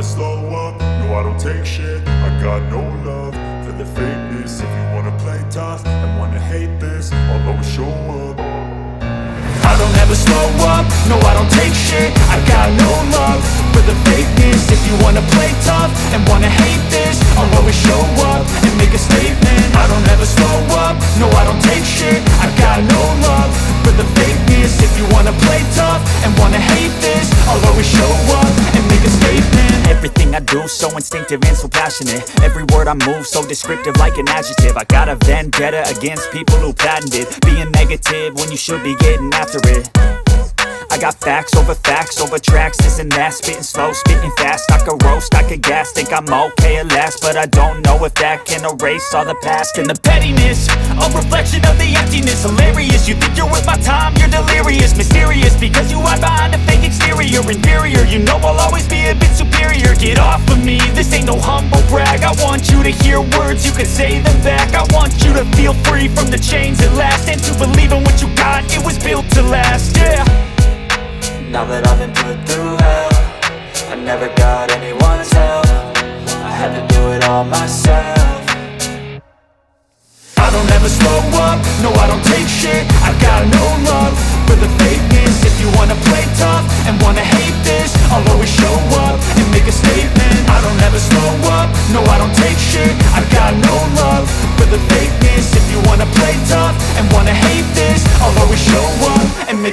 slow up, no I don't take shit. I got no love for the fakeness. If you wanna play tough and wanna hate this, I'll always show up. I don't ever slow up, no I don't take shit. I got no love for the fakeness. If you wanna play tough and wanna hate this, I'll always show up and make a statement. I don't ever slow up, no I don't take shit. I got no love for the fakeness. If you wanna play tough and wanna hate this, I'll always show up and make a statement. Everything I do so instinctive and so passionate. Every word I move so descriptive like an adjective. I got a vendetta against people who patented being negative when you should be getting after it. I got facts over tracks, this and that. Spitting slow, spitting fast, I could roast, I could gas. Think I'm okay at last, but I don't know if that can erase all the past. And the pettiness, a reflection of the emptiness. Hilarious, you think you're worth my time, you're delirious. Mysterious, because you hide behind a fake exterior. Inferior, you know I'll always be a bit superior. Get off of me, this ain't no humble brag. I want you to hear words, you can say them back. I want you to feel free from the chains at last, and to believe in what you got, it was built to last, yeah. Now that I've been put through hell, I never got anyone's help. I had to do it all myself. I don't ever slow up, no I don't take shit. I got no love for the fakeness. If you wanna play tough and wanna hate this, I'll always show up and make a statement. I don't ever slow up, no I don't take shit. I got no love for the fakeness. If you wanna play tough and wanna hate this, I'll always show up and make a